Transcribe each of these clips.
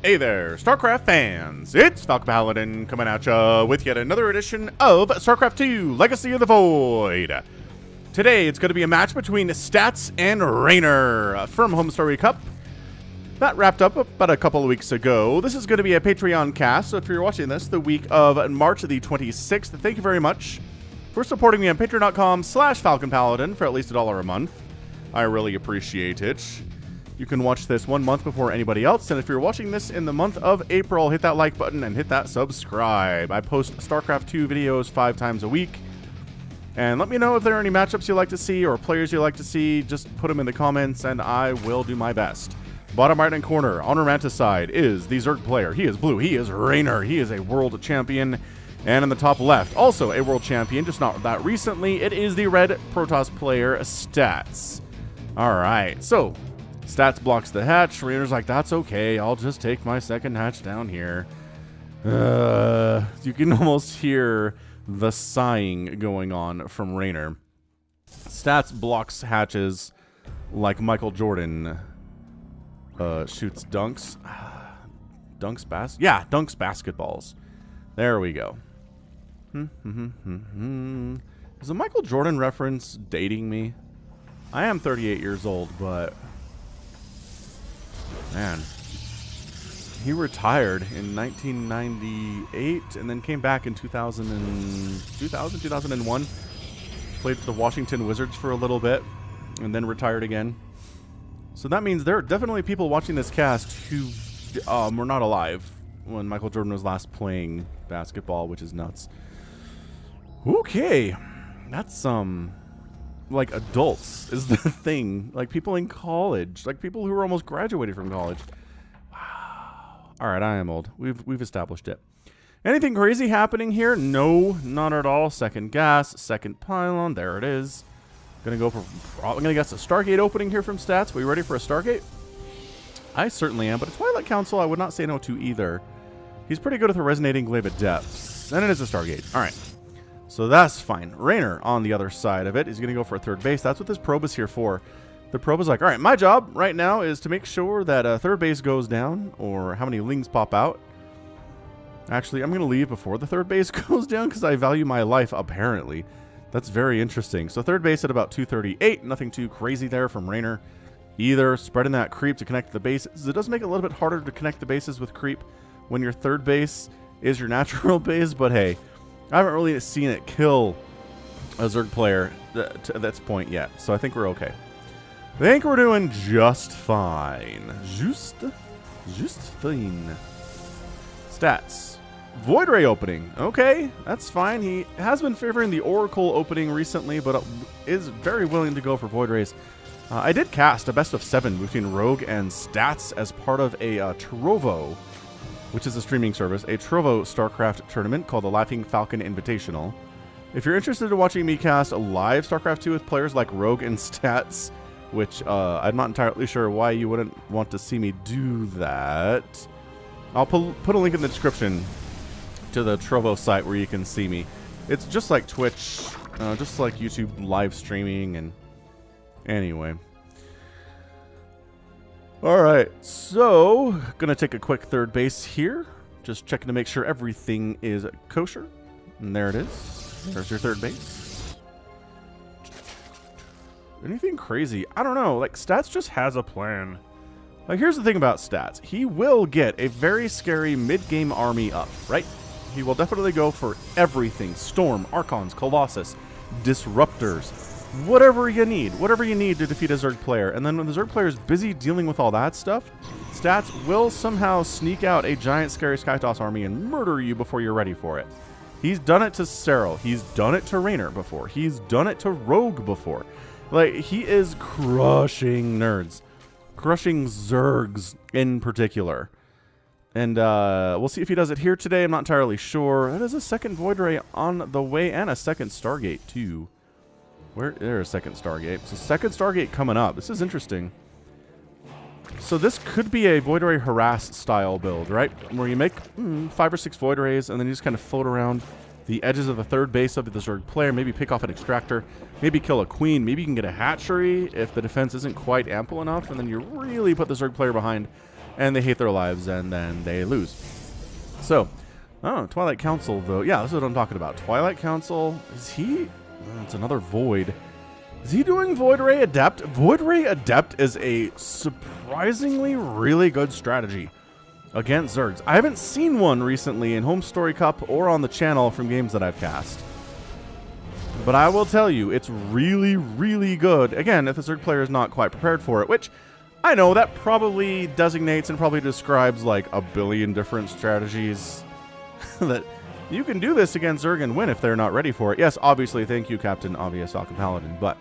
Hey there, StarCraft fans! It's Falcon Paladin coming at ya with yet another edition of StarCraft 2 Legacy of the Void. Today, it's going to be a match between Stats and Reynor from Homestory Cup. That wrapped up about a couple of weeks ago. This is going to be a Patreon cast, so if you're watching this the week of March the 26th, thank you very much for supporting me on patreon.com/FalconPaladin for at least $1 a month. I really appreciate it. You can watch this 1 month before anybody else, and if you're watching this in the month of April, hit that like button and hit that subscribe. I post StarCraft 2 videos 5 times a week, and let me know if there are any matchups you like to see or players you like to see. Just put them in the comments, and I will do my best. Bottom right-hand corner, on Romanticide, is the Zerg player. He is blue. He is Reynor. He is a world champion. And in the top left, also a world champion, just not that recently, it is the red Protoss player, Stats. All right, so Stats blocks the hatch. Reynor's like, that's okay. I'll just take my second hatch down here. You can almost hear the sighing going on from Reynor. Stats blocks hatches like Michael Jordan shoots dunks. Dunks basketballs. There we go. Is a Michael Jordan reference dating me? I am 38 years old, but man, he retired in 1998 and then came back in 2001. Played for the Washington Wizards for a little bit and then retired again. So that means there are definitely people watching this cast who were not alive when Michael Jordan was last playing basketball, which is nuts. Okay, that's like adults is the thing, like people in college, like people who are almost graduated from college. Wow. All right, I am old. We've established it. Anything crazy happening here? No, not at all. Second gas, second pylon. There it is. I'm gonna guess a Stargate opening here from Stats. Are you ready for a Stargate? I certainly am, but a Twilight Council I would not say no to either. He's pretty good with a resonating glaive at depths, and it is a Stargate. All right. So that's fine. Reynor on the other side of it is going to go for a third base. That's what this probe is here for. The probe is like, all right, my job right now is to make sure that third base goes down, or how many lings pop out. Actually, I'm going to leave before the third base goes down because I value my life, apparently. That's very interesting. So third base at about 238. Nothing too crazy there from Reynor either. Spreading that creep to connect the bases. It does make it a little bit harder to connect the bases with creep when your third base is your natural base, but hey, I haven't really seen it kill a Zerg player to this point yet, so I think we're okay. I think we're doing just fine. Just fine. Stats. Void Ray opening. Okay, that's fine. He has been favoring the Oracle opening recently, but is very willing to go for Void Rays. I did cast a best of 7 between Rogue and Stats as part of a Trovo, which is a streaming service, a Trovo StarCraft tournament called the Laughing Falcon Invitational. If you're interested in watching me cast a live StarCraft 2 with players like Rogue and Stats, which I'm not entirely sure why you wouldn't want to see me do that, I'll put a link in the description to the Trovo site where you can see me. It's just like Twitch, just like YouTube live streaming, and anyway. Alright, so gonna take a quick third base here. Just checking to make sure everything is kosher. And there it is. There's your third base. Anything crazy? I don't know. Like, Stats just has a plan. Like, here's the thing about Stats. He will get a very scary mid-game army up, right? He will definitely go for everything. Storm, Archons, Colossus, Disruptors. Whatever you need to defeat a Zerg player. And then when the Zerg player is busy dealing with all that stuff, Stats will somehow sneak out a giant scary Skytoss army and murder you before you're ready for it. He's done it to Serral. He's done it to Reynor before. He's done it to Rogue before. Like, he is crushing nerds. Crushing Zergs in particular. And we'll see if he does it here today. I'm not entirely sure. That is a second Void Ray on the way and a second Stargate too. There's a second Stargate. So second Stargate coming up. This is interesting. So this could be a Void Ray harass style build, right? Where you make 5 or 6 Void Rays and then you just kind of float around the edges of the third base of the Zerg player. Maybe pick off an extractor. Maybe kill a queen. Maybe you can get a hatchery if the defense isn't quite ample enough. And then you really put the Zerg player behind and they hate their lives, and then they lose. So, oh, Twilight Council, though. Yeah, this is what I'm talking about. Twilight Council, is he... it's another Void. Is he doing Void Ray Adept? Void Ray Adept is a surprisingly really good strategy against Zergs. I haven't seen one recently in Homestory Cup or on the channel from games that I've cast. But I will tell you, it's really, really good. Again, if the Zerg player is not quite prepared for it, which I know that probably designates and probably describes like a billion different strategies that you can do this against Zerg and win if they're not ready for it. Yes, obviously, thank you, Captain Obvious Falcon Paladin. But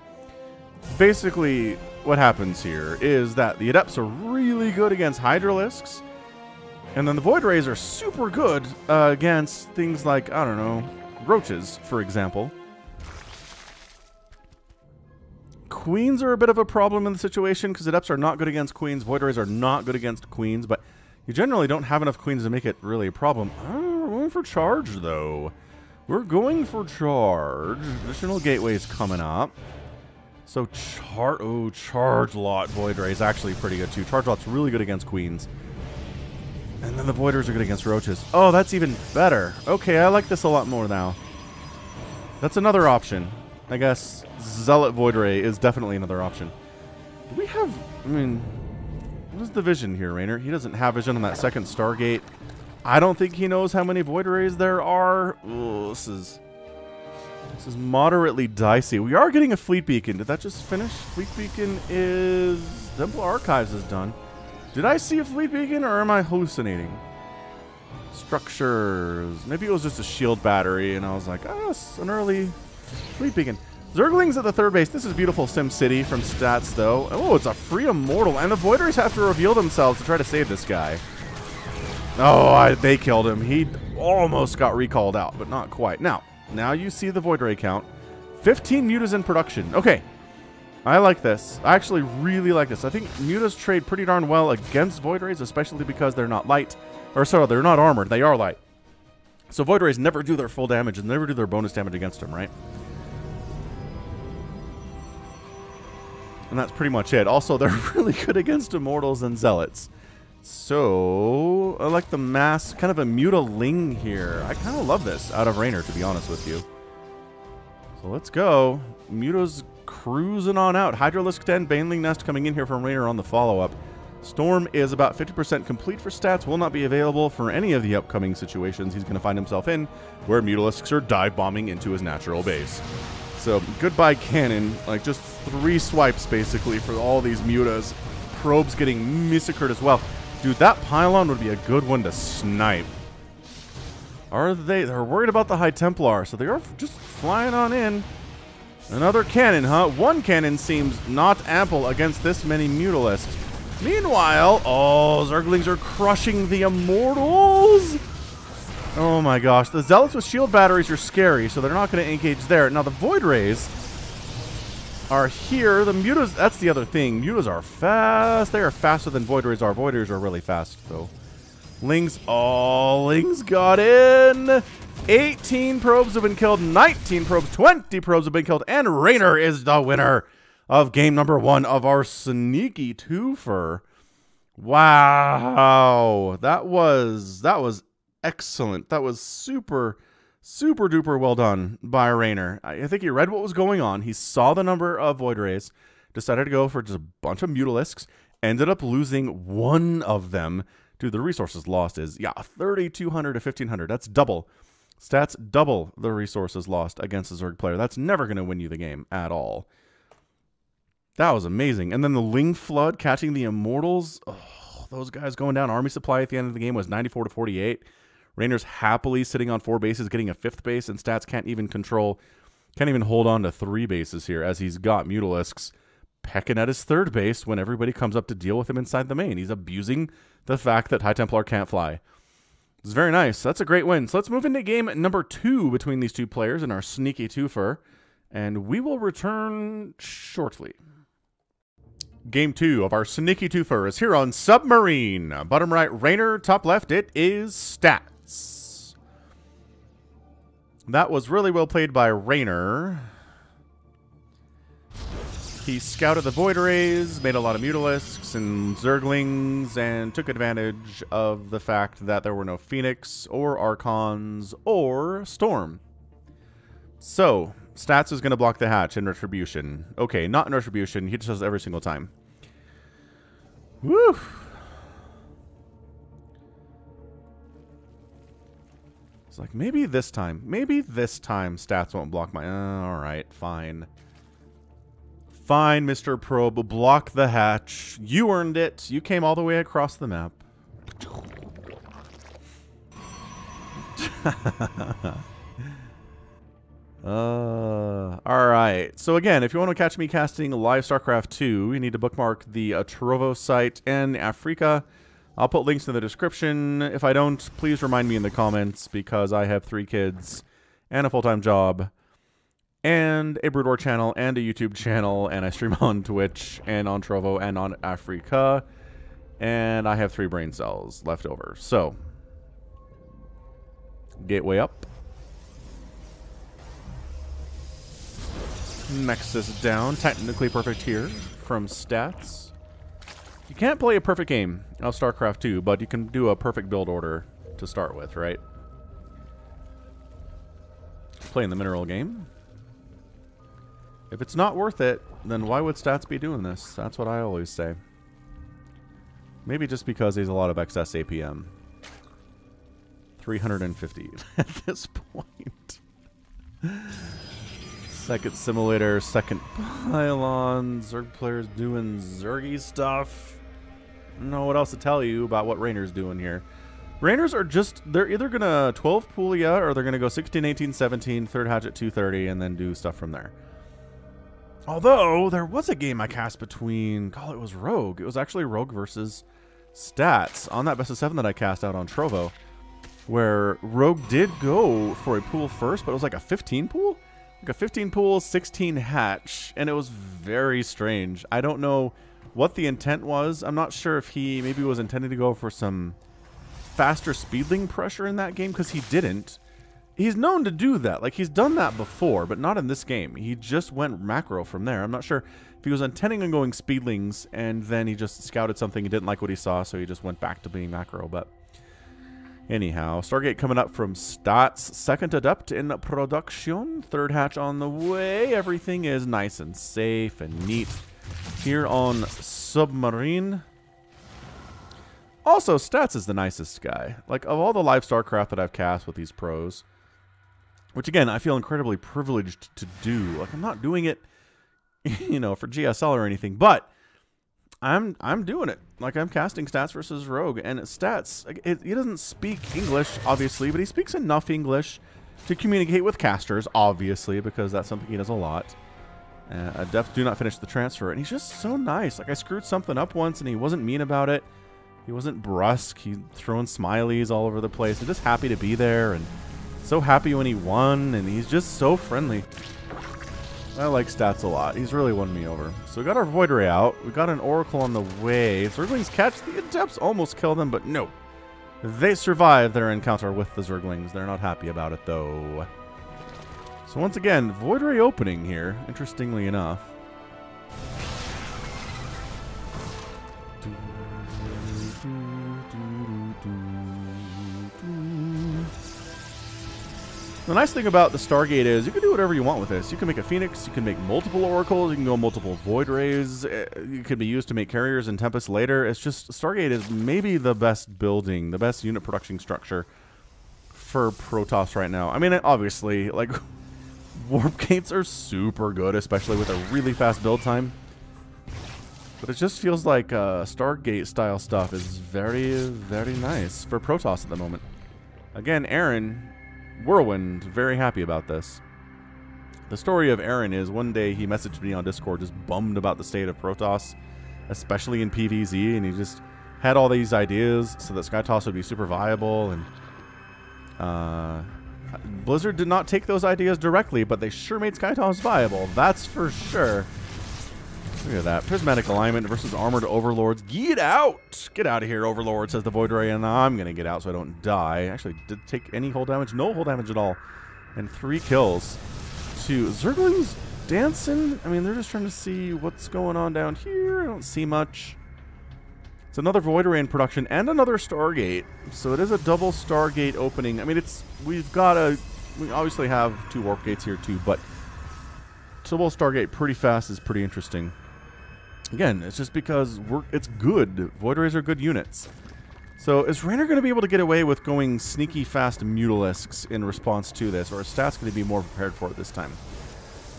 basically, what happens here is that the Adepts are really good against Hydralisks, and then the Void Rays are super good against things like, I don't know, Roaches, for example. Queens are a bit of a problem in the situation because Adepts are not good against Queens. Void Rays are not good against Queens, but you generally don't have enough Queens to make it really a problem. We're going for Charge, though. We're going for Charge. Additional Gateways coming up. So, Charge Lot Void Ray is actually pretty good, too. Charge Lot's really good against Queens. And then the Voiders are good against Roaches. Oh, that's even better. Okay, I like this a lot more now. That's another option. I guess Zealot Void Ray is definitely another option. Do we have... I mean... What is the vision here, Reynor? He doesn't have vision on that second Stargate. I don't think he knows how many Void Rays there are. Ooh, this is moderately dicey. We are getting a Fleet Beacon. Did that just finish? Fleet Beacon is... Temple Archives is done. Did I see a Fleet Beacon, or am I hallucinating? Structures. Maybe it was just a shield battery, and I was like, oh, it's an early Fleet Beacon. Zerglings at the third base. This is beautiful Sim City from stats, though. Oh, it's a free Immortal, and the Void Rays have to reveal themselves to try to save this guy. Oh, they killed him. He almost got recalled out, but not quite. Now you see the Void Ray count. 15 Mutas in production. Okay. I like this. I actually really like this. I think Mutas trade pretty darn well against Void Rays, especially because they're not light. Or sorry, they're not armored. They are light. So Void Rays never do their full damage and never do their bonus damage against them, right? And that's pretty much it. Also, they're really good against Immortals and Zealots. So, I like the mass, kind of a Muta-ling here. I kind of love this out of Reynor, to be honest with you. So let's go. Muta's cruising on out. Hydralisk 10, Baneling Nest coming in here from Reynor on the follow-up. Storm is about 50% complete for stats. Will not be available for any of the upcoming situations he's going to find himself in, where Mutalisks are dive-bombing into his natural base. So, goodbye cannon. Like, just 3 swipes, basically, for all these Mutas. Probes getting massacred as well. Dude, that pylon would be a good one to snipe. Are they? They're worried about the High Templar, so they are just flying on in. Another cannon, huh? One cannon seems not ample against this many Mutalisks. Meanwhile, oh, Zerglings are crushing the Immortals. Oh my gosh, the Zealots with shield batteries are scary, so they're not going to engage there. Now the Void Rays are here. The Mutas, that's the other thing. Mutas are fast. They are faster than Void Rays are. Void Rays are really fast, though. Lings, oh, Lings got in. 18 probes have been killed. 19 probes, 20 probes have been killed. And Reynor is the winner of game number 1 of our sneaky twofer. Wow. That was excellent. That was super duper well done by Reynor. I think he read what was going on. He saw the number of Void Rays, decided to go for just a bunch of Mutalisks, ended up losing one of them. Dude, the resources lost is, yeah, 3,200 to 1,500. That's double. Stats double the resources lost against a Zerg player. That's never going to win you the game at all. That was amazing. And then the Ling Flood catching the Immortals. Oh, those guys going down. Army supply at the end of the game was 94 to 48. Reynor's happily sitting on 4 bases, getting a 5th base, and stats can't even hold on to 3 bases here, as he's got Mutalisks pecking at his 3rd base when everybody comes up to deal with him inside the main. He's abusing the fact that High Templar can't fly. It's very nice. That's a great win. So let's move into game number 2 between these two players in our sneaky twofer, and we will return shortly. Game 2 of our sneaky twofer is here on Submarine. Bottom right, Reynor. Top left, it is stats. That was really well played by Reynor. He scouted the Void Rays, made a lot of Mutalisks and Zerglings, and took advantage of the fact that there were no Phoenix or Archons or Storm. So, Stats is going to block the hatch in Retribution. Okay, not in Retribution. He just does it every single time. Woo! It's like, maybe this time Stats won't block my... alright, fine. Fine, Mr. Probe. Block the hatch. You earned it. You came all the way across the map. Alright. So again, if you want to catch me casting live StarCraft 2, you need to bookmark the Trovo site and Africa. I'll put links in the description. If I don't, please remind me in the comments, because I have 3 kids and a full-time job and a Brood War channel and a YouTube channel, and I stream on Twitch and on Trovo and on Africa, and I have 3 brain cells left over. So, gateway up. Nexus down. Technically perfect here from Stats. You can't play a perfect game of StarCraft 2, but you can do a perfect build order to start with, right? Playing the mineral game. If it's not worth it, then why would Stats be doing this? That's what I always say. Maybe just because he's a lot of excess APM. 350 at this point. Second simulator, second pylon. Zerg players doing Zergy stuff. I don't know what else to tell you about what Reynor's doing here. Reynors are just, they're either going to 12 pool ya, or they're going to go 16, 18, 17, third hatch at 230, and then do stuff from there. Although, there was a game I cast between, it was Rogue. It was actually Rogue versus Stats on that best of 7 that I cast out on Trovo, where Rogue did go for a pool first, but it was like a 15 pool? Like a 15 pool, 16 hatch, and it was very strange. I don't know what the intent was. I'm not sure if he maybe was intending to go for some faster speedling pressure in that game, because he didn't. He's known to do that. Like, he's done that before, but not in this game. He just went macro from there. I'm not sure if he was intending on going speedlings, and then he just scouted something, he didn't like what he saw, so he just went back to being macro. But anyhow, Stargate coming up from Stats. Second Adept in production. Third hatch on the way. Everything is nice and safe and neat here on Submarine. Also, Stats is the nicest guy. Like, of all the live StarCraft that I've cast with these pros, which again, I feel incredibly privileged to do. Like, I'm not doing it, you know, for GSL or anything, but I'm doing it. Like, I'm casting Stats versus Rogue, and Stats, he doesn't speak English, obviously, but he speaks enough English to communicate with casters, obviously, because that's something he does a lot. Adepts do not finish the transfer, and he's just so nice. Like, I screwed something up once, and he wasn't mean about it. He wasn't brusque. He's throwing smileys all over the place. He's just happy to be there, and so happy when he won, and he's just so friendly. I like Stats a lot. He's really won me over. So we got our Void Ray out. We got an Oracle on the way. Zerglings catch the Adepts, almost kill them, but no. They survive their encounter with the Zerglings. They're not happy about it, though. So once again, Void Ray opening here, interestingly enough. The nice thing about the Stargate is you can do whatever you want with this. You can make a Phoenix, you can make multiple Oracles, you can go multiple Void Rays. It could be used to make Carriers and Tempests later. It's just, Stargate is maybe the best building, the best unit production structure for Protoss right now. I mean, obviously, like, Warp Gates are super good, especially with a really fast build time. But it just feels like Stargate style stuff is very, very nice for Protoss at the moment. Again, Aaron, Whirlwind, very happy about this. The story of Aaron is one day he messaged me on Discord just bummed about the state of Protoss, especially in PvZ, and he just had all these ideas so that SkyToss would be super viable, and Blizzard did not take those ideas directly, but they sure made SkyToss viable, that's for sure. Look at that. Prismatic Alignment versus Armored Overlords. Get out! Get out of here, Overlord, says the Void Ray, and I'm going to get out so I don't die. Actually, did take any hull damage? No hull damage at all. And 3 kills to Zerglings. dancing. I mean, they're just trying to see what's going on down here. I don't see much. It's another Void Ray in production and another Stargate. So it is a double Stargate opening. I mean, we obviously have 2 Warp Gates here too, but double Stargate pretty fast is pretty interesting. Again, it's just because it's good. Void Rays are good units. So is Reynor going to be able to get away with going sneaky fast Mutalisks in response to this, or is Stats going to be more prepared for it this time?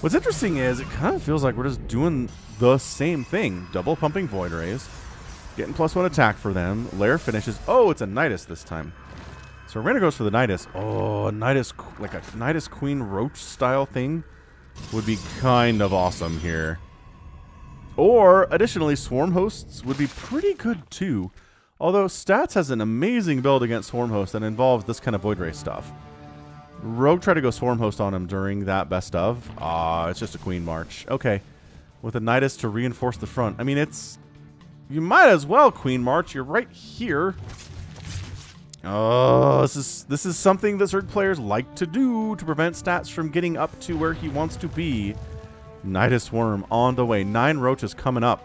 What's interesting is it kind of feels like we're just doing the same thing. Double pumping Void Rays. Getting +1 attack for them. Lair finishes. Oh, it's a Nidus this time. So Reynor goes for the Nidus. Oh, a Nidus, like a Nidus Queen Roach style thing would be kind of awesome here. Or, additionally, Swarm Hosts would be pretty good too. Although Stats has an amazing build against Swarm Host that involves this kind of Void Ray stuff. Rogue tried to go Swarm Host on him during that best of. It's just a Queen March. Okay. With a Nidus to reinforce the front. I mean, you might as well Queen March. You're right here. Oh, this is something that Zerg players like to do to prevent Stats from getting up to where he wants to be. Nidus Worm on the way. 9 Roaches coming up.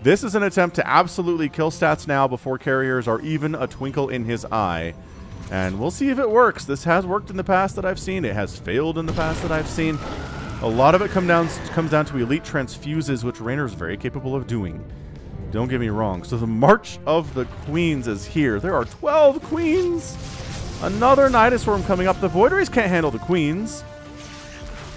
This is an attempt to absolutely kill Stats now before carriers are even a twinkle in his eye. And we'll see if it works. This has worked in the past that I've seen. It has failed in the past that I've seen. A lot of it comes down to elite transfuses, which Reynor is very capable of doing. Don't get me wrong. So the March of the Queens is here. There are 12 Queens. Another Nidus Worm coming up. The Void Rays can't handle the Queens.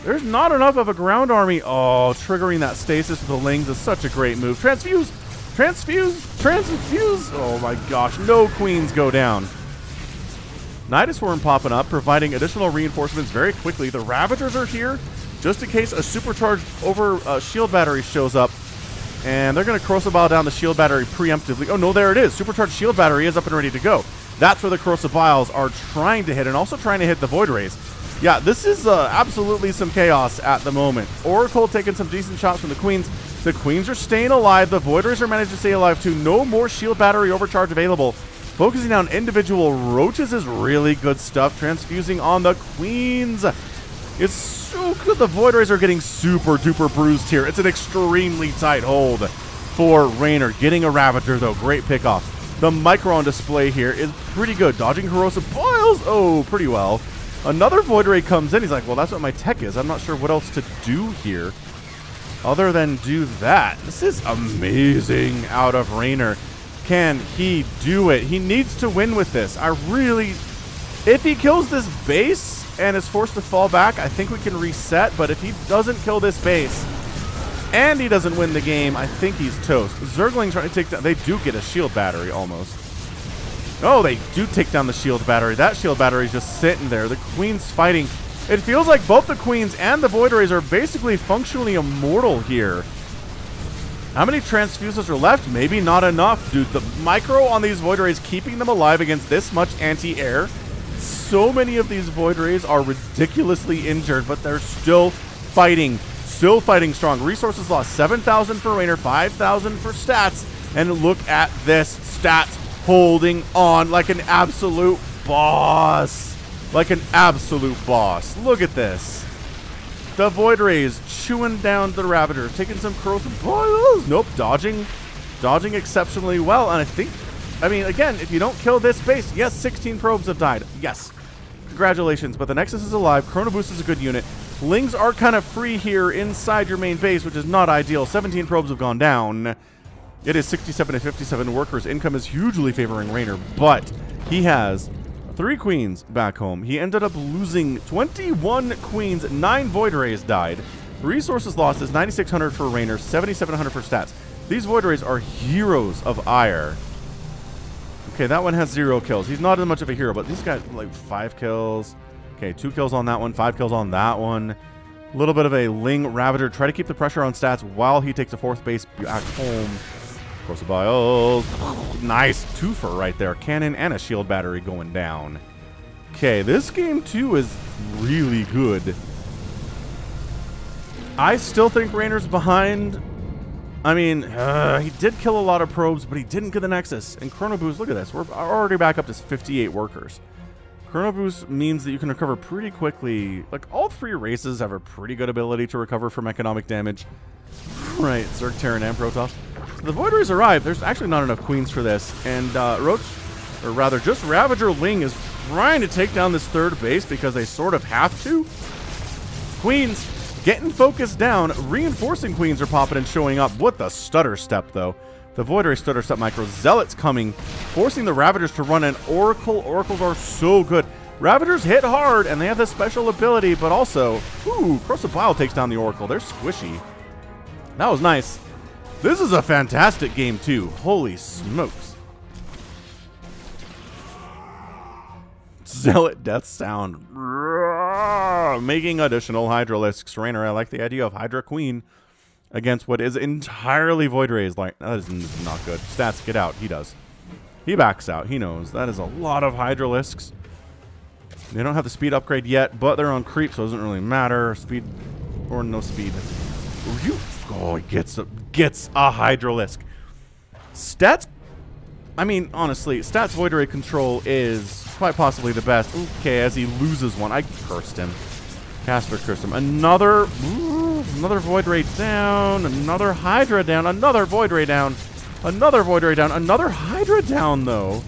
There's not enough of a ground army. Oh, triggering that stasis with the Lings is such a great move. Transfuse! Transfuse! Transfuse! Oh my gosh, no Queens go down. Nidus Worm popping up, providing additional reinforcements very quickly. The Ravagers are here, just in case a supercharged shield battery shows up. And they're going to corrosive bile down the shield battery preemptively. Oh no, there it is. Supercharged shield battery is up and ready to go. That's where the corrosive biles are trying to hit, and also trying to hit the Void Rays. Yeah, this is absolutely some chaos at the moment. Oracle taking some decent shots from the Queens. The Queens are staying alive. The Void Rays are managed to stay alive too. No more shield battery overcharge available. Focusing on individual Roaches is really good stuff. Transfusing on the Queens. It's so good. The Void Rays are getting super duper bruised here. It's an extremely tight hold for Reynor. Getting a Ravager though. Great pickoff. The Micro on display here is pretty good. Dodging corrosive biles. Oh, pretty well. Another Void Ray comes in. He's like, well, that's what my tech is. I'm not sure what else to do here other than do that. This is amazing out of Reynor. Can he do it? He needs to win with this. If he kills this base and is forced to fall back, I think we can reset. But if he doesn't kill this base and he doesn't win the game, I think he's toast. Zerglings trying to take down. They do get a shield battery almost. Oh, they do take down the shield battery. That shield battery is just sitting there. The Queen's fighting. It feels like both the Queens and the Void Rays are basically functionally immortal here. How many transfuses are left? Maybe not enough, dude. The Micro on these Void Rays keeping them alive against this much anti-air. So many of these Void Rays are ridiculously injured, but they're still fighting. Still fighting strong. Resources lost 7,000 for Reynor, 5,000 for Stats. And look at this. Stats holding on like an absolute boss. Like an absolute boss. Look at this. The Void Rays chewing down the Ravager, taking some corrosive biles. Nope, dodging exceptionally well. And I mean, again, if you don't kill this base, yes, 16 probes have died. Yes, congratulations. But the Nexus is alive. Chrono Boost is a good unit. Lings are kind of free here inside your main base, which is not ideal. 17 probes have gone down. It is 67 to 57 workers. Income is hugely favoring Reynor, but he has 3 Queens back home. He ended up losing 21 Queens. 9 Void Rays died. Resources lost is 9,600 for Reynor, 7,700 for Stats. These Void Rays are heroes of ire. Okay, that one has 0 kills. He's not as much of a hero, but he's got like 5 kills. Okay, 2 kills on that one, 5 kills on that one. A little bit of a Ling Ravager. Try to keep the pressure on Stats while he takes a 4th base back home. Corrosive biles. Nice twofer right there. Cannon and a shield battery going down. Okay, this game too is really good. I still think Reynor's behind. I mean, he did kill a lot of probes, but he didn't get the Nexus. And Chrono Boost, look at this. We're already back up to 58 workers. Chrono Boost means that you can recover pretty quickly. Like, all 3 races have a pretty good ability to recover from economic damage. Right, Zerg, Terran, and Protoss. So the Void Rays arrive. There's actually not enough queens for this. And Roach, or rather, just Ravager Ling is trying to take down this 3rd base because they sort of have to. Queens getting focused down. Reinforcing queens are popping and showing up. What the stutter step, though. The Void Ray stutter step micro. Zealots coming, forcing the Ravagers to run an Oracle. Oracles are so good. Ravagers hit hard, and they have this special ability, but also, ooh, Corrosive Bile takes down the Oracle. They're squishy. That was nice. This is a fantastic game, too. Holy smokes. Zealot death sound. Making additional Hydralisks. Reynor, I like the idea of Hydra Queen against what is entirely Void Rays. Like, that is not good. Stats, get out. He does. He backs out. He knows. That is a lot of Hydralisks. They don't have the speed upgrade yet, but they're on creep, so it doesn't really matter. Speed or no speed. Oh, he gets a Hydralisk. Stats, I mean, honestly, Stats Void Ray control is quite possibly the best. Okay, as he loses one. I cursed him. Caster cursed him. Another Void Ray down. Another Hydra down. Another Void Ray down. Another Void Ray down. Another Hydra down, though.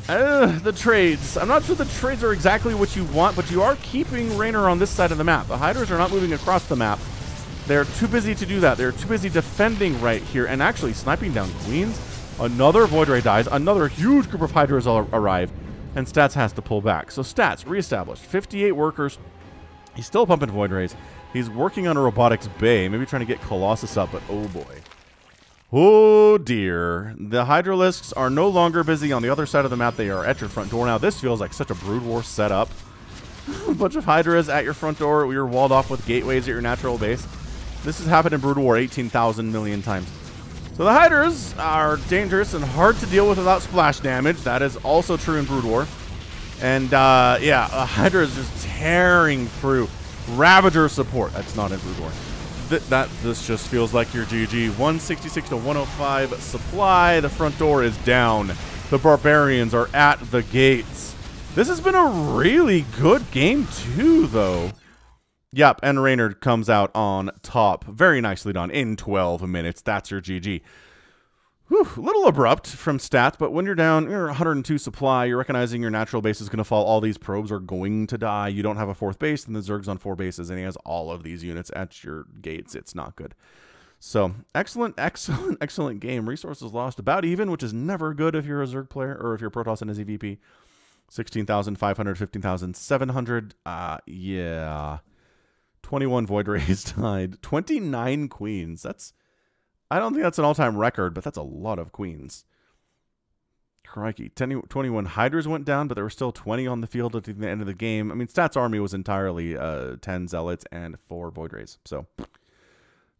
The trades. I'm not sure the trades are exactly what you want, but you are keeping Reynor on this side of the map. The Hydras are not moving across the map. They're too busy to do that. They're too busy defending right here and actually sniping down queens. Another Void Ray dies. Another huge group of Hydras arrive. And Stats has to pull back. So Stats reestablished. 58 workers. He's still pumping Void Rays. He's working on a robotics bay. Maybe trying to get Colossus up, but oh boy. Oh dear. The Hydralisks are no longer busy on the other side of the map. They are at your front door now. This feels like such a Brood War setup. A bunch of Hydras at your front door. You're walled off with gateways at your natural base. This has happened in Brood War 18,000 million times. So the Hydras are dangerous and hard to deal with without splash damage. That is also true in Brood War. And yeah, Hydra is just tearing through. Ravager support. That's not in Brood War. This just feels like your GG. 166 to 105 supply. The front door is down. The Barbarians are at the gates. This has been a really good game too, though. Yep, and Reynor comes out on top. Very nicely done in 12 minutes. That's your GG. Whew, a little abrupt from Stats, but when you're down, you're 102 supply, you're recognizing your natural base is going to fall. All these probes are going to die. You don't have a 4th base, and the Zerg's on 4 bases, and he has all of these units at your gates. It's not good. So, excellent, excellent, excellent game. Resources lost about even, which is never good if you're a Zerg player, or if you're Protoss and a ZVP. 16,500, 15,700. Yeah. 21 Void Rays died. 29 queens. I don't think that's an all-time record, but that's a lot of queens. Crikey. 21 Hydras went down, but there were still 20 on the field at the end of the game. I mean, Stats Army was entirely 10 Zealots and 4 Void Rays. So,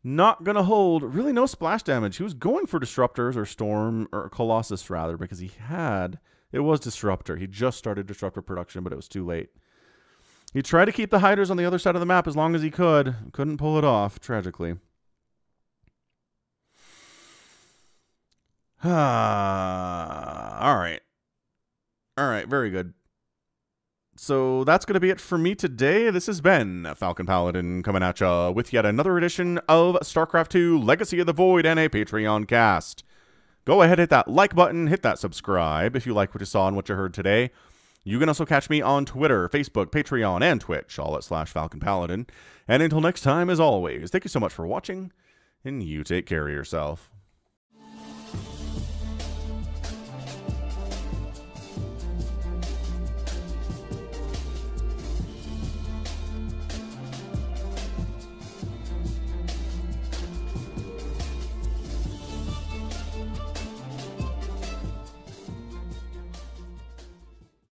not going to hold. Really no splash damage. He was going for Disruptors or Storm, or Colossus, rather, because he had... It was Disruptor. He just started Disruptor production, but it was too late. He tried to keep the Hydras on the other side of the map as long as he could. Couldn't pull it off, tragically. All right. All right, very good. So that's going to be it for me today. This has been Falcon Paladin coming at ya with yet another edition of StarCraft 2 Legacy of the Void and a Patreon cast. Go ahead, hit that like button, hit that subscribe if you like what you saw and what you heard today. You can also catch me on Twitter, Facebook, Patreon, and Twitch, all at /Falcon Paladin. And until next time, as always, thank you so much for watching, and you take care of yourself.